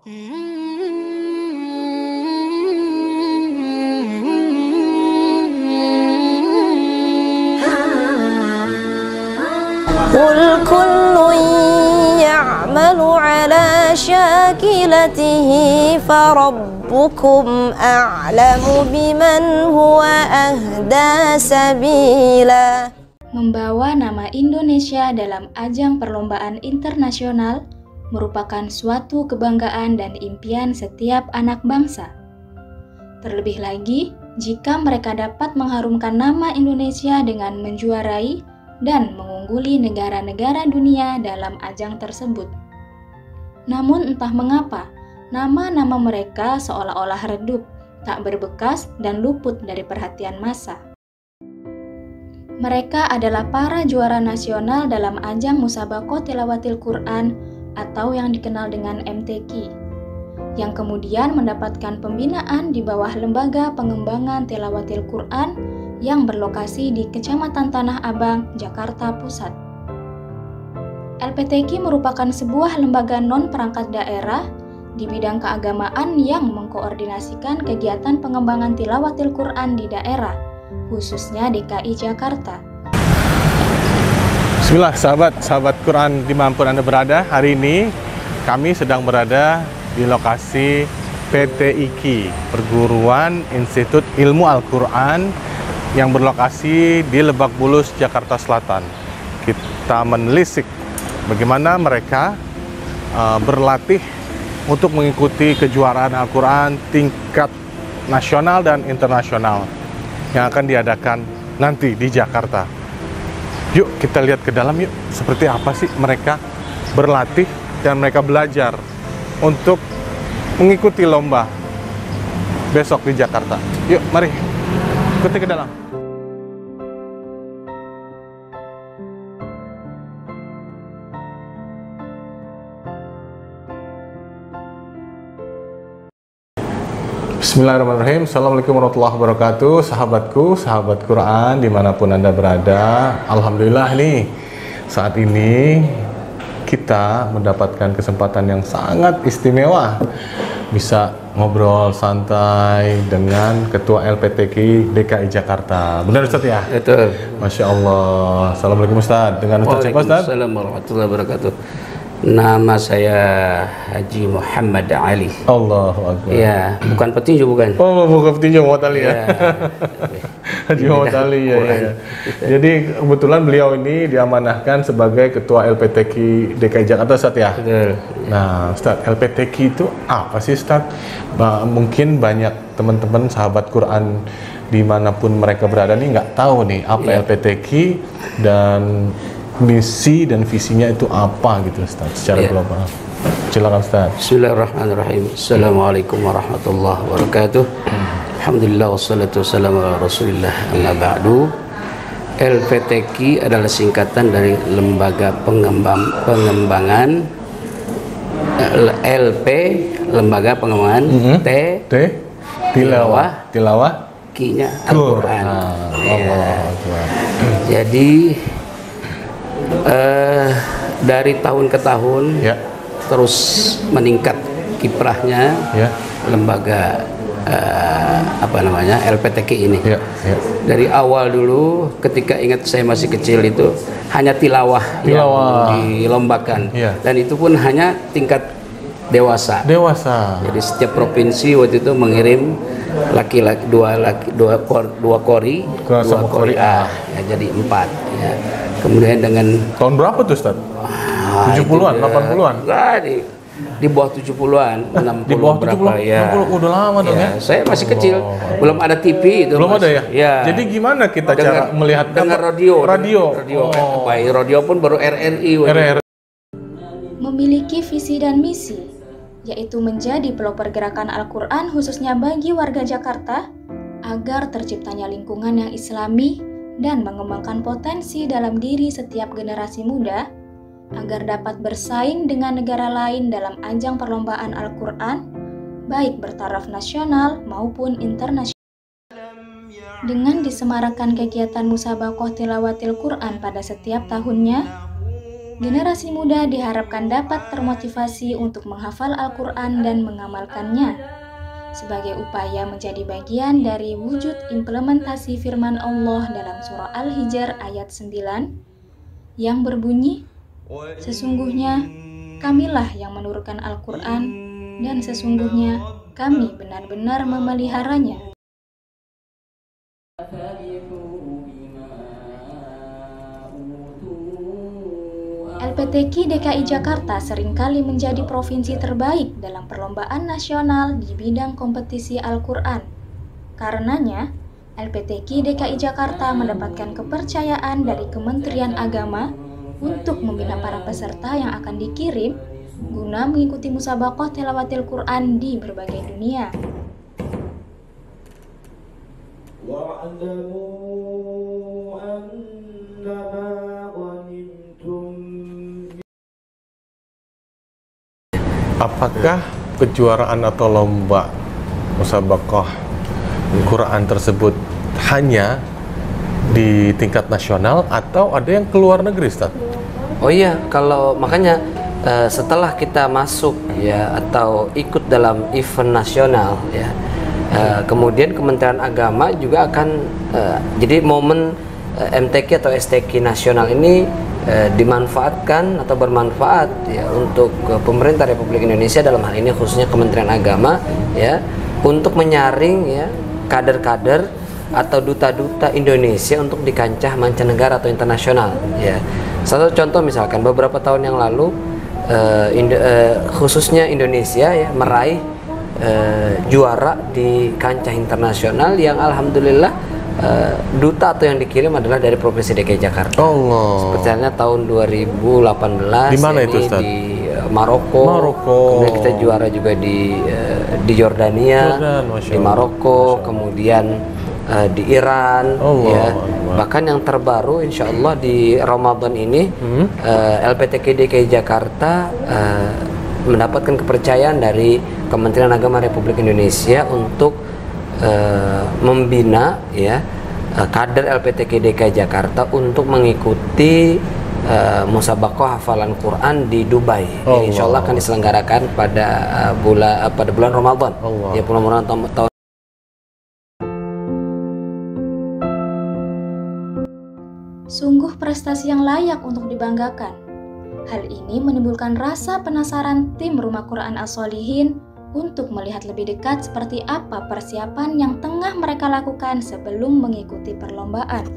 قل كل يعمل على شاكلته فربكم أعلم بمن هو أهدى سبيلا. Membawa nama Indonesia dalam ajang perlombaan internasional merupakan suatu kebanggaan dan impian setiap anak bangsa. Terlebih lagi, jika mereka dapat mengharumkan nama Indonesia dengan menjuarai dan mengungguli negara-negara dunia dalam ajang tersebut. Namun entah mengapa, nama-nama mereka seolah-olah redup, tak berbekas dan luput dari perhatian massa. Mereka adalah para juara nasional dalam ajang Musabaqah Tilawatil Quran atau yang dikenal dengan MTQ, yang kemudian mendapatkan pembinaan di bawah Lembaga Pengembangan Tilawatil Quran yang berlokasi di Kecamatan Tanah Abang, Jakarta Pusat. LPTQ merupakan sebuah lembaga non-perangkat daerah di bidang keagamaan yang mengkoordinasikan kegiatan pengembangan tilawatil Quran di daerah, khususnya DKI Jakarta. Bismillah, sahabat Quran dimanapun Anda berada. Hari ini kami sedang berada di lokasi PTIQ, Perguruan Institut Ilmu Al-Quran yang berlokasi di Lebak Bulus, Jakarta Selatan. Kita menelisik bagaimana mereka berlatih untuk mengikuti kejuaraan Al-Quran tingkat nasional dan internasional yang akan diadakan nanti di Jakarta. Yuk kita lihat ke dalam yuk, seperti apa sih mereka berlatih dan mereka belajar untuk mengikuti lomba besok di Jakarta. Yuk mari ikuti ke dalam. Bismillahirrahmanirrahim. Assalamualaikum warahmatullahi wabarakatuh. Sahabatku, sahabat Quran dimanapun Anda berada. Alhamdulillah nih, saat ini kita mendapatkan kesempatan yang sangat istimewa, bisa ngobrol santai dengan Ketua LPTQ DKI Jakarta. Benar Ustaz ya? Betul. Masya Allah. Assalamualaikum Ustaz. Dengan Ustaz siapa Ustaz? Waalaikumsalam warahmatullahi wabarakatuh. Nama saya Haji Muhammad Ali. Allahu Akbar. Ya, bukan petinju bukan. Oh, bukan petinju Muhammad Ali ya. Haji Muhammad Ali ya, ya. Jadi kebetulan beliau ini diamanahkan sebagai Ketua LPTQ DKI Jakarta Ustaz ya. Betul. Nah, Ustaz, LPTQ itu apa sih Ustaz? Mungkin banyak teman-teman sahabat Quran dimanapun mereka berada nih nggak tahu nih apa LPTQ dan misi dan visinya itu apa gitu Ustaz secara global. Silakan Ustaz. Bismillahirrahmanirrahim. Assalamualaikum warahmatullahi wabarakatuh. Alhamdulillah wassalatu wassalamu ala Rasulillah. Amma ba'du. LPTQ adalah singkatan dari Lembaga Pengembangan LP Lembaga Pengembangan Tilawah Q-nya Al-Quran. Jadi dari tahun ke tahun terus meningkat kiprahnya lembaga LPTQ ini. Dari awal dulu ketika ingat saya masih kecil itu hanya tilawah yang dilombakan dan itu pun hanya tingkat dewasa. Jadi setiap provinsi waktu itu mengirim laki-laki dua kori A ya, jadi 4 ya. Kemudian dengan tahun berapa tuh Ustaz? 70-an, 80-an? Enggak, di bawah 70-an, 60 di bawah berapa 70, ya. 60, udah lama dong ya. Saya masih kecil, belum ada TV itu. Belum ada ya? Ya. Jadi gimana kita cara melihat dengar radio. Radio pun baru RRI. Memiliki visi dan misi, yaitu menjadi pelopor gerakan Al-Quran khususnya bagi warga Jakarta agar terciptanya lingkungan yang islami dan mengembangkan potensi dalam diri setiap generasi muda agar dapat bersaing dengan negara lain dalam ajang perlombaan Al-Quran, baik bertaraf nasional maupun internasional. Dengan disemarakan kegiatan Musabaqah Tilawatil Quran pada setiap tahunnya, Generasi muda diharapkan dapat termotivasi untuk menghafal Al-Quran dan mengamalkannya sebagai upaya menjadi bagian dari wujud implementasi firman Allah dalam surah Al-Hijr ayat 9 yang berbunyi, "Sesungguhnya kamilah yang menurunkan Al-Quran dan sesungguhnya kami benar-benar memeliharanya." LPTQ DKI Jakarta seringkali menjadi provinsi terbaik dalam perlombaan nasional di bidang kompetisi Al-Quran. Karenanya, LPTQ DKI Jakarta mendapatkan kepercayaan dari Kementerian Agama untuk membina para peserta yang akan dikirim guna mengikuti musabaqah tilawatil Quran di berbagai dunia. Apakah kejuaraan atau lomba musabaqah Quran tersebut hanya di tingkat nasional atau ada yang keluar negeri, Ustaz? Oh iya, kalau makanya setelah kita masuk ya atau ikut dalam event nasional ya, kemudian Kementerian Agama juga akan jadi momen MTQ atau STQ nasional ini dimanfaatkan atau bermanfaat ya untuk pemerintah Republik Indonesia, dalam hal ini khususnya Kementerian Agama ya, untuk menyaring ya kader-kader atau duta-duta Indonesia untuk di kancah mancanegara atau internasional ya. Satu contoh misalkan beberapa tahun yang lalu khususnya Indonesia ya meraih juara di kancah internasional yang alhamdulillah duta atau yang dikirim adalah dari Provinsi DKI Jakarta. Allah. Seperti halnya tahun 2018 di mana itu, Ustaz? Di Maroko. Kemudian kita juara juga di Yordania, di Maroko, kemudian di Iran. Ya. Bahkan yang terbaru insya Allah di Ramadan ini LPTQ DKI Jakarta mendapatkan kepercayaan dari Kementerian Agama Republik Indonesia untuk membina ya kader LPTQ DKI Jakarta untuk mengikuti musabaqah hafalan Quran di Dubai. Ini insya Allah akan diselenggarakan pada bulan Ramadan. Ya, mudah-mudahan tahun. Sungguh prestasi yang layak untuk dibanggakan. Hal ini menimbulkan rasa penasaran tim Rumah Quran As-Solihin untuk melihat lebih dekat seperti apa persiapan yang tengah mereka lakukan sebelum mengikuti perlombaan.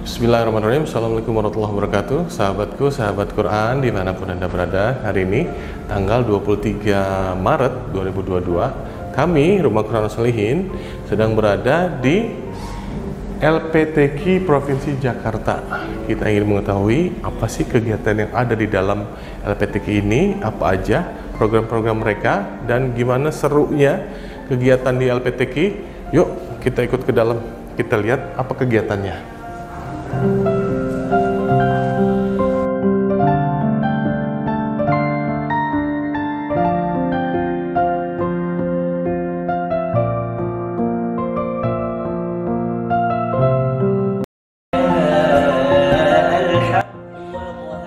Bismillahirrahmanirrahim. Assalamualaikum warahmatullahi wabarakatuh. Sahabatku, sahabat Quran dimanapun Anda berada, hari ini tanggal 23 Maret 2022 kami Rumah Quran As-Solihin sedang berada di LPTQ Provinsi Jakarta. Kita ingin mengetahui apa sih kegiatan yang ada di dalam LPTQ ini, apa aja program-program mereka, dan gimana serunya kegiatan di LPTQ. Yuk kita ikut ke dalam, kita lihat apa kegiatannya.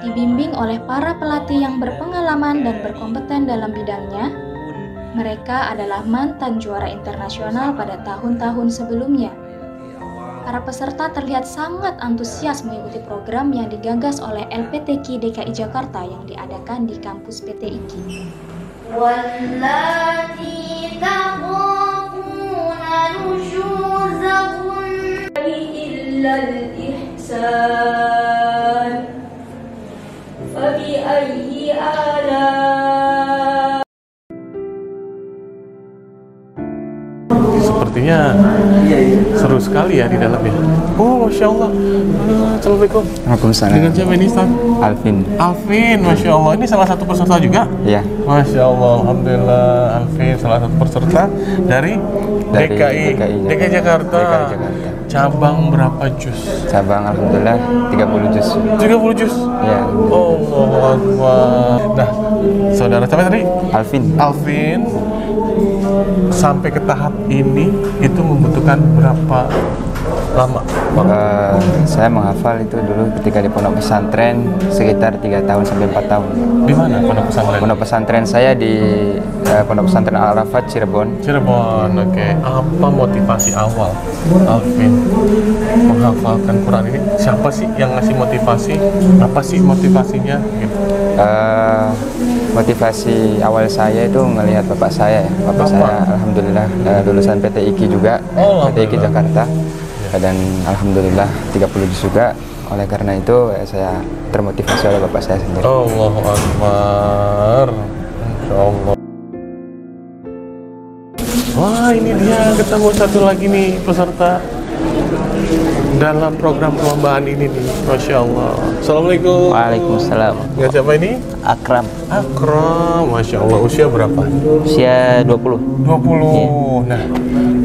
Dibimbing oleh para pelatih yang berpengalaman dan berkompeten dalam bidangnya, mereka adalah mantan juara internasional pada tahun-tahun sebelumnya. Para peserta terlihat sangat antusias mengikuti program yang digagas oleh LPTQ DKI Jakarta yang diadakan di kampus PT IKI. Sepertinya seru sekali ya di dalamnya. Oh, Masya Allah. Assalamualaikum. Waalaikumsalam. Dengan siapa ini, Ustaz? Alvin. Alvin, Masya Allah. Ini salah satu peserta juga? Iya. Masya Allah, Alhamdulillah. Alvin salah satu peserta dari DKI Jakarta. Cabang berapa juz? Cabang alhamdulillah 30 juz. 30 juz? Iya. Oh, nah, saudara siapa tadi? Alvin. Sampai ke tahap ini itu membutuhkan berapa Lama? Saya menghafal itu dulu ketika di pondok pesantren sekitar 3 tahun sampai 4 tahun. Di mana pondok pesantren? Pondok pesantren saya di Pondok Pesantren Al-Arafat, Cirebon. Cirebon, oke. Apa motivasi awal Alvin menghafalkan Quran ini? Siapa sih yang ngasih motivasi? Apa sih motivasinya? Gitu. Motivasi awal saya itu melihat bapak saya. Bapak saya alhamdulillah lulusan PTIK juga, PTIK Jakarta. Dan alhamdulillah 30 juz juga. Oleh karena itu saya termotivasi oleh bapak saya sendiri. Allahu Akbar. Insyaallah. Wah, ini dia ketemu satu lagi nih peserta dalam program perlombaan ini nih. Masya Allah. Assalamualaikum. Waalaikumsalam. Ya, siapa ini? Akram. Akram. Masya Allah. Usia berapa? Usia 20. 20. Iya. Nah,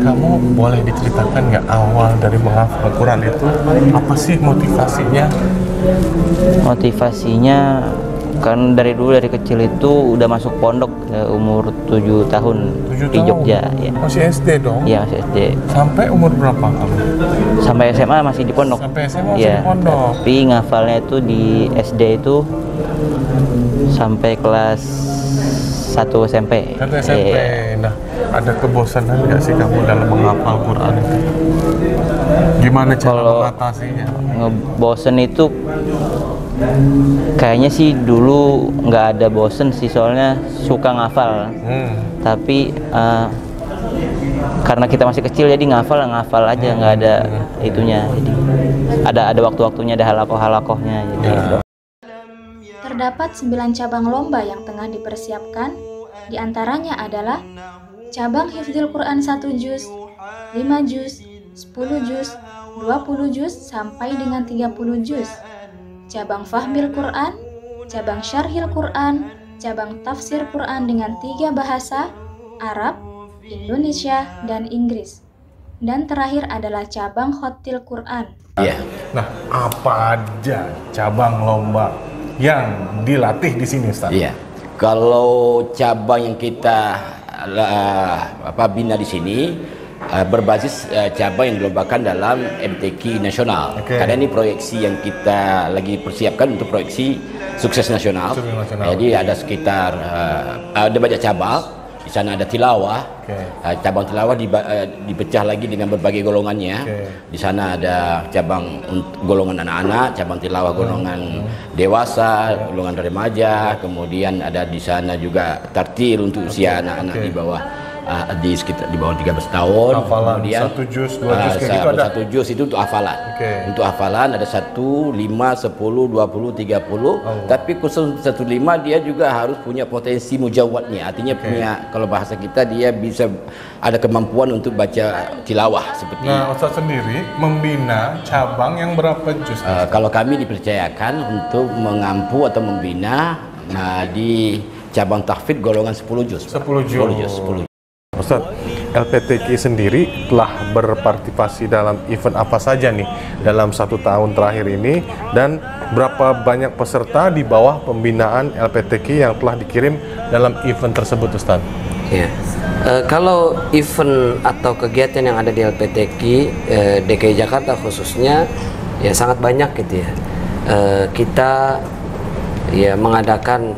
kamu boleh diceritakan nggak awal dari menghafal Quran itu apa sih motivasinya? Motivasinya kan dari dulu, dari kecil itu udah masuk pondok umur 7 tahun 7 di tahun? Jogja ya. Masih SD dong? Iya, masih SD. Sampai umur berapa kamu? Sampai SMA masih di pondok. Sampai SMA masih Ya, di pondok? tapi ngafalnya itu di SD itu sampai kelas 1 SMP. Satu SMP. Iya. Nah, ada kebosanan nggak sih kamu dalam menghafal Quran itu? Gimana cara Kalau mengatasinya? ngebosen itu kayaknya sih dulu nggak ada bosen sih, soalnya suka ngafal. Tapi karena kita masih kecil jadi ngafal aja, nggak ada itunya. Jadi ada waktu-waktunya, ada halakoh-halakohnya. Jadi Terdapat 9 cabang lomba yang tengah dipersiapkan. Di antaranya adalah cabang hifdzil Quran 1 juz, 5 juz, 10 juz, 20 juz sampai dengan 30 juz. Cabang fahmil Quran, cabang syarhil Quran, cabang tafsir Quran dengan 3 bahasa, Arab, Indonesia, dan Inggris. Dan terakhir adalah cabang khotil Quran. Iya. Nah, apa aja cabang lomba yang dilatih di sini, Ustaz? Iya. Kalau cabang yang kita bina di sini berbasis cabang yang dilombakan dalam MTQ nasional. Karena ini proyeksi yang kita lagi persiapkan untuk proyeksi sukses nasional. Jadi ada sekitar ada banyak cabang. Di sana ada tilawah. Cabang tilawah dipecah lagi dengan berbagai golongannya. Di sana ada cabang golongan anak-anak, cabang tilawah golongan dewasa, golongan remaja. Kemudian ada di sana juga tartil untuk usia anak-anak di bawah di bawah 13 tahun. Hafalan Kemudian 1 juz, 2 juz kayak gitu ada. 1 juz itu untuk hafalan. Untuk hafalan ada 1, 5, 10, 20, 30. Tapi khusus 1-5 dia juga harus punya potensi mujawadnya. Artinya punya, kalau bahasa kita, dia bisa ada kemampuan untuk baca tilawah seperti. Nah, Ustaz sendiri membina cabang yang berapa juz? Kalau kami dipercayakan untuk mengampu atau membina di cabang tahfidz golongan 10 juz. 10 juz. Ustaz, LPTQ sendiri telah berpartisipasi dalam event apa saja nih dalam 1 tahun terakhir ini, dan berapa banyak peserta di bawah pembinaan LPTQ yang telah dikirim dalam event tersebut, Ustaz? Ya, kalau event atau kegiatan yang ada di LPTQ DKI Jakarta khususnya ya sangat banyak gitu ya. Kita ya mengadakan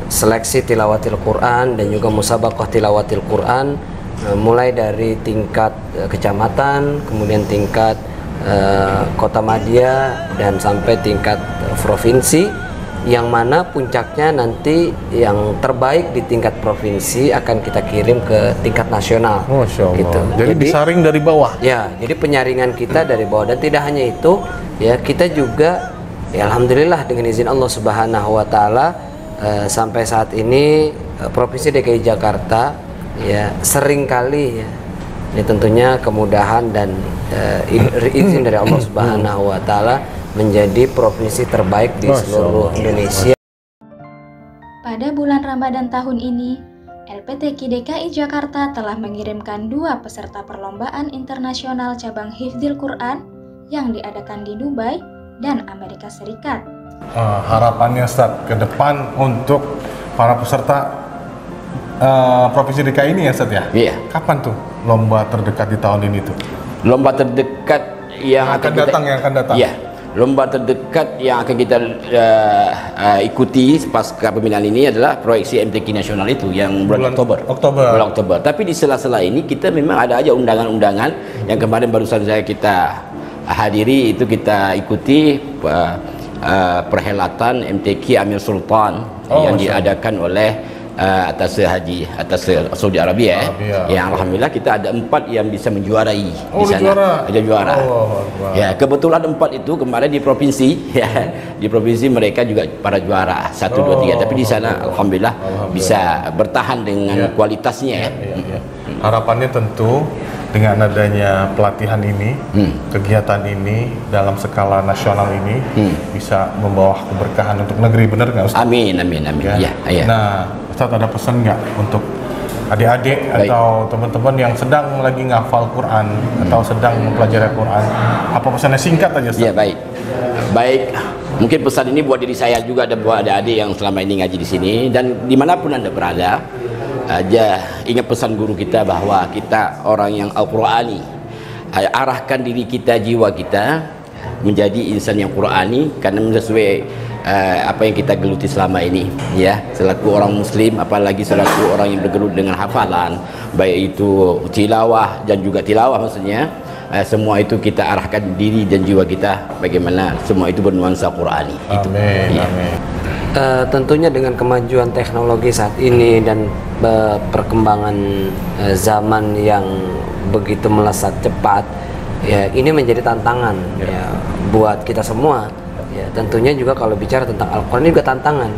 seleksi tilawatil Quran dan juga musabaqah tilawatil Quran, mulai dari tingkat kecamatan, kemudian tingkat kota madya, dan sampai tingkat provinsi, yang mana puncaknya nanti yang terbaik di tingkat provinsi akan kita kirim ke tingkat nasional. Masya Allah. Gitu. Jadi disaring dari bawah. Ya, jadi penyaringan kita dari bawah, dan tidak hanya itu ya, kita juga ya, alhamdulillah dengan izin Allah Subhanahu wa taala sampai saat ini Provinsi DKI Jakarta ya sering kali ya, ini tentunya kemudahan dan izin dari Allah Subhanahu wa taala menjadi provinsi terbaik di seluruh Indonesia. Pada bulan Ramadan tahun ini, LPTQ DKI Jakarta telah mengirimkan 2 peserta perlombaan internasional cabang hifdzil Quran yang diadakan di Dubai dan Amerika Serikat. Harapannya, Ustaz, ke depan untuk para peserta Provinsi DKI ini ya, Ustaz ya? Iya. Kapan tuh lomba terdekat di tahun ini tuh? Lomba terdekat yang akan datang. Ya, lomba terdekat yang akan kita ikuti pasca pemilihan ini adalah proyeksi MTQ nasional itu yang bulan Oktober. Tapi di sela-sela ini kita memang ada aja undangan-undangan yang kemarin barusan kita hadiri, itu kita ikuti perhelatan MTQ Amir Sultan yang diadakan oleh atas Saudi Arabia. Yang alhamdulillah kita ada 4 yang bisa menjuarai di sana. Ada juara. Ya, kebetulan 4 itu kemarin di provinsi, ya. Di provinsi mereka juga para juara 1, 2, 3. Tapi di sana alhamdulillah bisa bertahan dengan kualitasnya. Harapannya tentu dengan adanya pelatihan ini, kegiatan ini dalam skala nasional ini bisa membawa keberkahan untuk negeri, benar nggak Ustaz? Amin. Ya. Nah, Ustaz ada pesan nggak untuk adik-adik atau teman-teman yang sedang lagi ngafal Quran atau sedang mempelajari Quran? Apa pesannya, singkat aja Ustaz? Ya, baik. Mungkin pesan ini buat diri saya juga dan buat adik-adik yang selama ini ngaji di sini dan dimanapun Anda berada. Aja ingat pesan guru kita bahwa kita orang yang Al-Qur'ani, arahkan diri kita, jiwa kita menjadi insan yang Qur'ani karena sesuai apa yang kita geluti selama ini, ya, selaku orang muslim, apalagi selaku orang yang bergelut dengan hafalan, baik itu tilawah dan juga tilawah maksudnya, semua itu kita arahkan diri dan jiwa kita bagaimana semua itu bernuansa Qur'ani. Amin. Tentunya dengan kemajuan teknologi saat ini dan perkembangan zaman yang begitu melesat cepat, ya ini menjadi tantangan ya buat kita semua. Ya, tentunya juga kalau bicara tentang Al-Quran ini juga tantangan.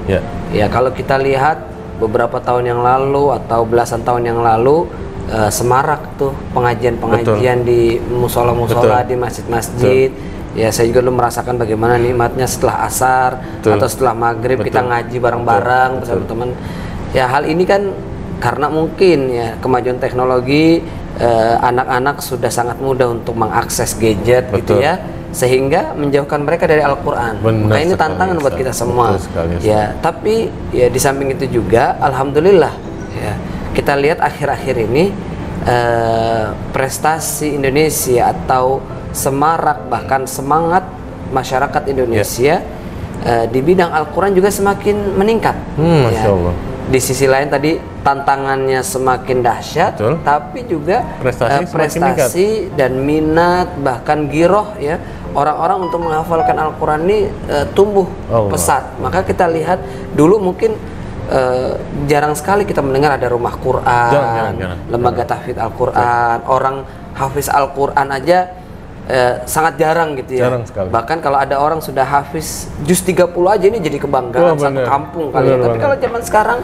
Ya, kalau kita lihat beberapa tahun yang lalu atau belasan tahun yang lalu, semarak tuh pengajian-pengajian di musola-musola, di masjid-masjid. Ya, saya juga dulu merasakan bagaimana nikmatnya setelah asar atau setelah maghrib kita ngaji bareng-bareng bersama teman. Ya, hal ini kan karena mungkin ya kemajuan teknologi, anak-anak sudah sangat mudah untuk mengakses gadget gitu ya, sehingga menjauhkan mereka dari Al-Quran. Maka ini tantangan buat kita semua. Ya, tapi ya di samping itu juga alhamdulillah ya kita lihat akhir-akhir ini prestasi Indonesia atau semarak bahkan semangat masyarakat Indonesia di bidang Al-Quran juga semakin meningkat. Masya Allah. Di sisi lain tadi tantangannya semakin dahsyat, tapi juga prestasi dan minat bahkan giroh ya orang-orang untuk menghafalkan Al-Quran ini tumbuh pesat. Maka kita lihat dulu mungkin jarang sekali kita mendengar ada rumah Quran, lembaga tahfidz Al-Quran, orang hafiz Al-Quran aja sangat jarang gitu ya. Bahkan kalau ada orang sudah hafiz juz 30 aja ini jadi kebanggaan satu kampung kali ya. Tapi kalau zaman sekarang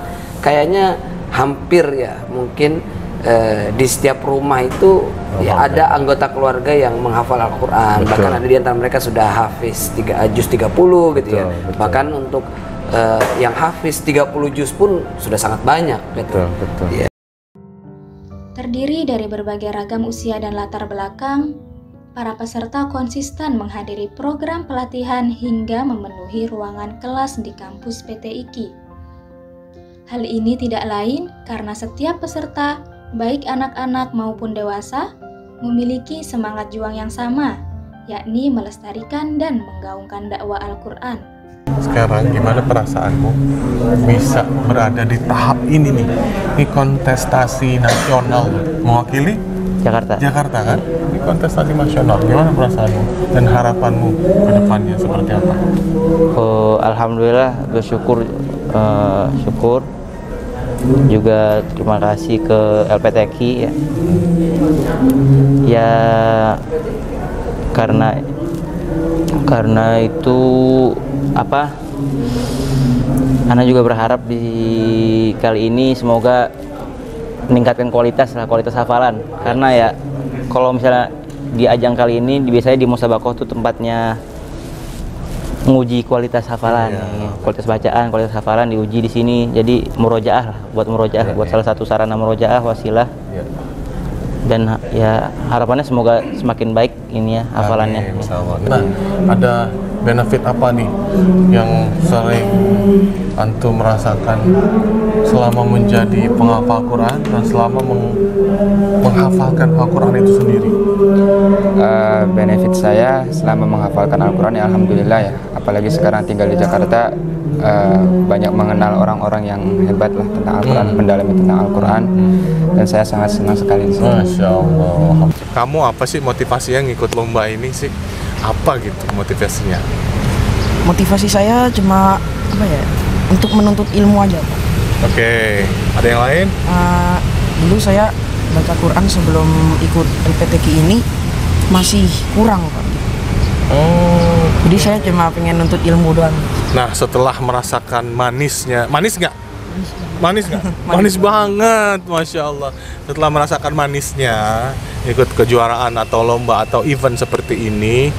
kayaknya hampir ya mungkin di setiap rumah itu ya ada anggota keluarga yang menghafal Al-Quran. Bahkan ada di antara mereka sudah hafiz juz 30 gitu ya. Bahkan untuk yang hafiz 30 juz pun sudah sangat banyak gitu. Ya. Terdiri dari berbagai ragam usia dan latar belakang, para peserta konsisten menghadiri program pelatihan hingga memenuhi ruangan kelas di kampus PT IKI. Hal ini tidak lain karena setiap peserta, baik anak-anak maupun dewasa, memiliki semangat juang yang sama, yakni melestarikan dan menggaungkan dakwah Al-Quran. Sekarang gimana perasaanmu bisa berada di tahap ini nih? Ini kontestasi nasional, mewakili Jakarta kan? Ini kontestasi nasional. Gimana perasaanmu dan harapanmu ke depannya seperti apa? Alhamdulillah bersyukur, syukur. Juga terima kasih ke LPTQ ya. Ya karena itu apa? Ana juga berharap di kali ini semoga meningkatkan kualitas hafalan, karena ya kalau misalnya di ajang kali ini biasanya di Musabakoh tuh tempatnya menguji kualitas hafalan, kualitas bacaan, kualitas hafalan diuji di sini. Jadi murojaah lah, buat salah satu sarana murojaah, wasilah. Dan ya harapannya semoga semakin baik ini ya hafalannya. Nah, ada benefit apa nih yang sering antum merasakan selama menjadi penghafal Quran dan selama menghafalkan Al-Quran itu sendiri? Benefit saya selama menghafalkan Al-Quran ya alhamdulillah ya. Apalagi sekarang tinggal di Jakarta, banyak mengenal orang-orang yang hebat lah tentang Al-Quran, mendalami tentang Al-Quran, dan saya sangat senang sekali. Masya Allah. Kamu apa sih motivasinya ngikut lomba ini sih? Apa gitu motivasinya? Motivasi saya cuma apa ya, untuk menuntut ilmu aja, Pak. Oke, ada yang lain? Dulu saya baca Quran sebelum ikut LPTQ ini masih kurang, Pak. Oh. Jadi saya cuma pengen nuntut ilmu doang. Nah, setelah merasakan manisnya, manis nggak? Manis nggak? Manis banget, Masya Allah. Setelah merasakan manisnya, ikut kejuaraan atau lomba atau event seperti ini,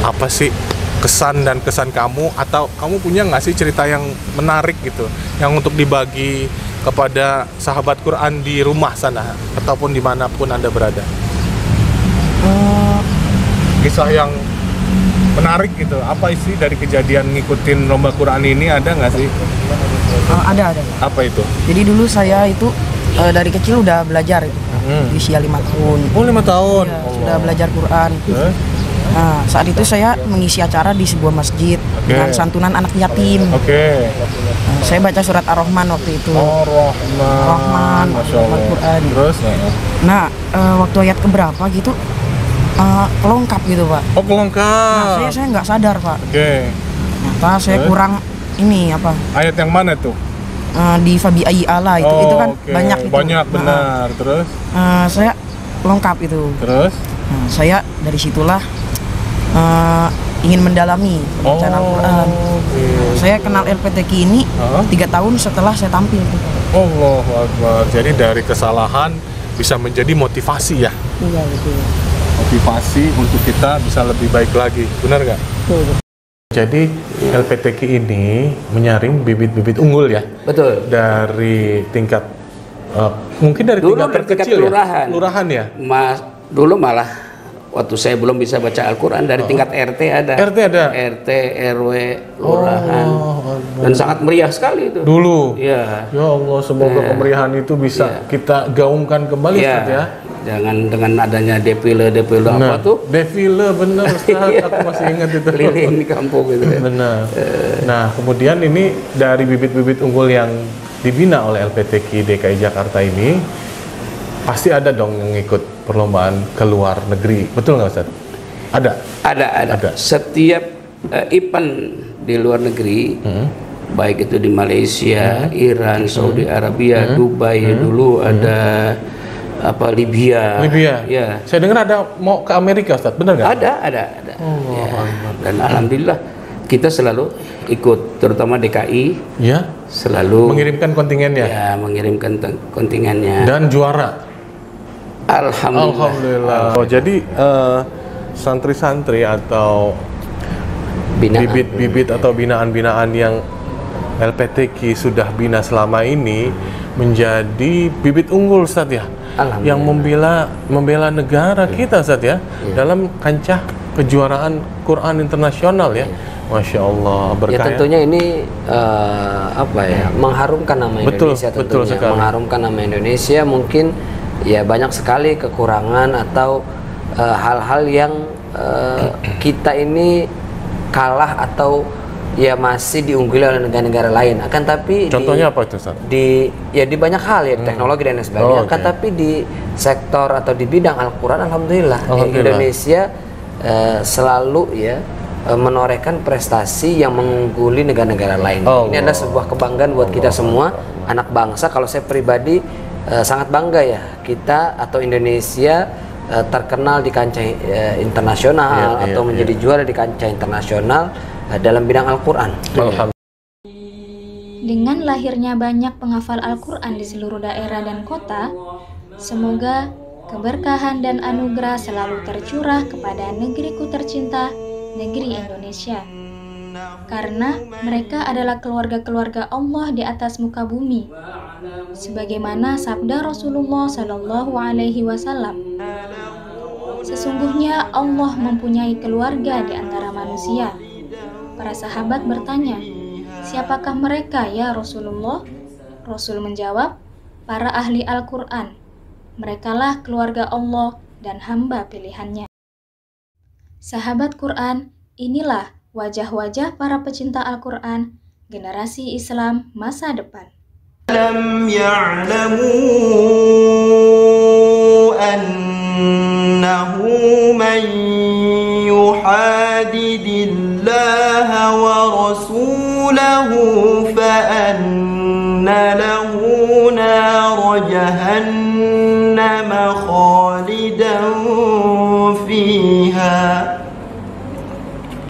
apa sih kesan dan kesan kamu? Atau kamu punya nggak sih cerita yang menarik gitu, yang untuk dibagi kepada sahabat Quran di rumah sana, ataupun dimanapun Anda berada? Kisah yang menarik gitu, apa sih dari kejadian ngikutin lomba Quran ini, ada nggak sih? Ada. Apa itu? Jadi dulu saya itu dari kecil udah belajar itu, usia 5 tahun. Oh, 5 tahun? Ya, sudah belajar Quran. Nah, saat itu saya mengisi acara di sebuah masjid dengan santunan anak yatim. Saya baca surat Ar-Rahman waktu itu. Ar-Rahman, Al-Quran. Terus? Nah, waktu ayat keberapa gitu, kelongkap gitu, Pak. Oh, kelongkap. Nah, saya nggak sadar, Pak. Ternyata saya Terus? kurang ini apa? Ayat yang mana tuh? Di Fabi Ayyi Ala itu kan banyak itu. Banyak, benar. Terus? Saya lengkap itu. Terus? Nah, saya dari situlah ingin mendalami bacaan Al-Quran. Saya kenal LPTQ ini 3 tahun setelah saya tampil. Allahu Akbar. Jadi dari kesalahan bisa menjadi motivasi ya? Iya, betul. Motivasi untuk kita bisa lebih baik lagi, benar nggak? Betul. Jadi LPTQ ini menyaring bibit-bibit unggul ya? Betul. Dari tingkat mungkin dari dulu tingkat terkecil kelurahan. Ya? Kelurahan ya? Dulu malah waktu saya belum bisa baca Al-Quran dari tingkat RT ada. RT ada? RT, RW, lurahan. Dan sangat meriah sekali itu. Dulu? Iya. Ya Allah, semoga kemeriahan itu bisa kita gaungkan kembali Ustaz ya. Jangan dengan adanya defile apa tuh? Defile bener Ustaz, aku masih ingat itu. Keliling di kampung gitu ya. Benar. Nah, kemudian ini dari bibit-bibit unggul yang dibina oleh LPTQ DKI Jakarta ini, pasti ada dong yang ikut perlombaan ke luar negeri, betul nggak Ustaz? Ada. Setiap event di luar negeri, baik itu di Malaysia, Iran, Saudi Arabia, Dubai, dulu ada Libya. Ya. Saya dengar ada mau ke Amerika Ustaz, benar nggak? Ada. Dan alhamdulillah kita selalu ikut, terutama DKI. Ya. Selalu mengirimkan kontingennya. Ya, mengirimkan kontingennya. Dan juara. Alhamdulillah. Oh, jadi santri-santri atau bibit-bibit atau binaan-binaan yang LPTQ sudah bina selama ini menjadi bibit unggul Ustaz ya, yang membela negara kita Ustaz ya, dalam kancah kejuaraan Quran internasional ya. Masya Allah, berkah. Ya tentunya ini mengharumkan nama Indonesia, betul sekali. Mengharumkan nama Indonesia. Mungkin ya banyak sekali kekurangan atau hal-hal yang kita ini kalah atau ya masih diungguli oleh negara-negara lain. Akan tapi contohnya apa itu Ustaz? Di banyak hal ya, teknologi dan lain sebagainya. Akan tapi di sektor atau di bidang Al-Quran alhamdulillah. Indonesia selalu ya menorehkan prestasi yang mengungguli negara-negara lain. Ini adalah sebuah kebanggaan buat kita semua anak bangsa. Kalau saya pribadi sangat bangga ya, kita atau Indonesia terkenal di kancah internasional atau menjadi juara di kancah internasional dalam bidang Al-Quran. Dengan lahirnya banyak penghafal Al-Quran di seluruh daerah dan kota, semoga keberkahan dan anugerah selalu tercurah kepada negeriku tercinta, negeri Indonesia. Karena mereka adalah keluarga-keluarga Allah di atas muka bumi. Sebagaimana sabda Rasulullah Shallallahu Alaihi Wasallam, sesungguhnya Allah mempunyai keluarga di antara manusia. Para sahabat bertanya, "Siapakah mereka ya Rasulullah?" Rasul menjawab, "Para ahli Al-Quran. Merekalah keluarga Allah dan hamba pilihannya." Sahabat Quran, inilah wajah-wajah para pecinta Al-Quran, generasi Islam masa depan. Alam ya'lamu annahu man yuhadidillaha wa rasulahu fa anna lahu nar jahannam khalidan fiha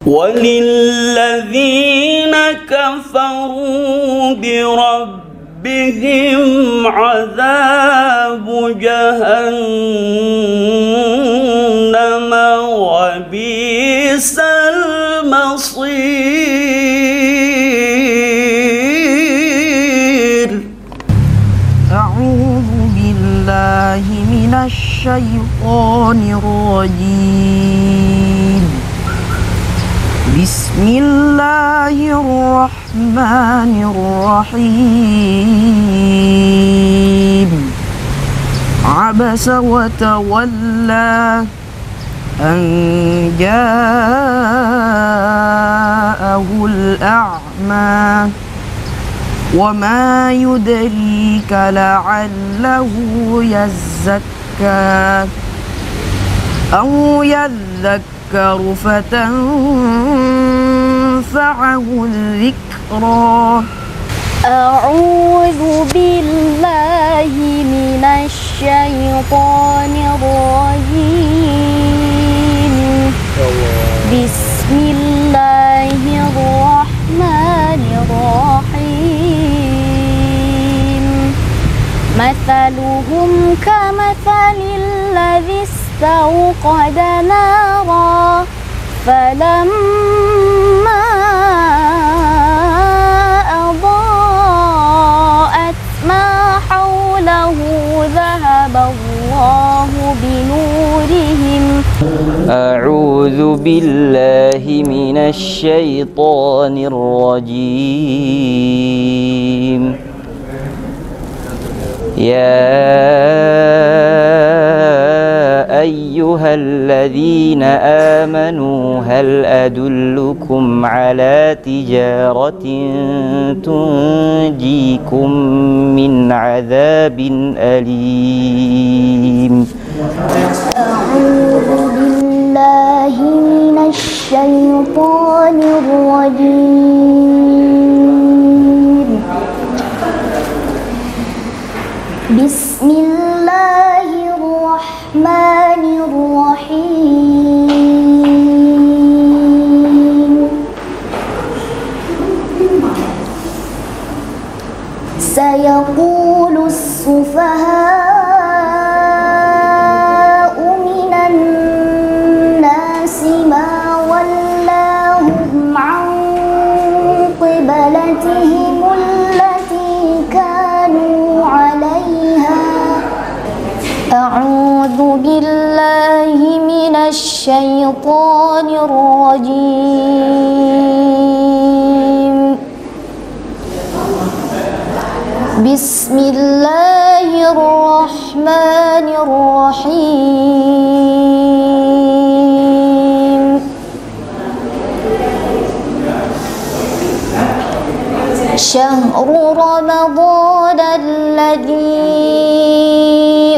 walilladzina kafaru birabbihim azabu jahannam wa bisal masir. A'udzu billahi minasy syaithanir rajim. Bismillahirrahmanirrahim. Abasa wa tawalla an ja'ahul a'ma wa ma yudrika la'allahu yazzakka aw yadhakkaru fatanfa'ahu dhikra. A'udzu billahi minasy syaithanir rajim. Bismillahirrahmanirrahim. Mathaluhum kamathalil ladzi istawqada nara falamma adaa'at ma hawlahu dhahaba Allahu binurihim. A'udzu billahi minasy syaithanir rajim. Ya ayyuhalladzina amanu hal adullukum ala tijaratin tunjikum min adzabin alim. A'udzu billahi minasy syaithanir rajim. Bismillahirrahmanirrahim. Sayaqulu as-sufaha'u minan nasi ma wallahum 'an qiblatihim allati kanu 'alayha. A'udzu billahi minasy syaithanir rajim. Bismillahirrahmanirrahim. Syahru Ramadan alladzi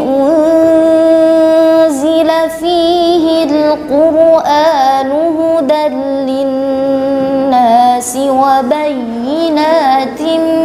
unzila fihi al-Qur'anu hudan lin-nasi wa bayyinatin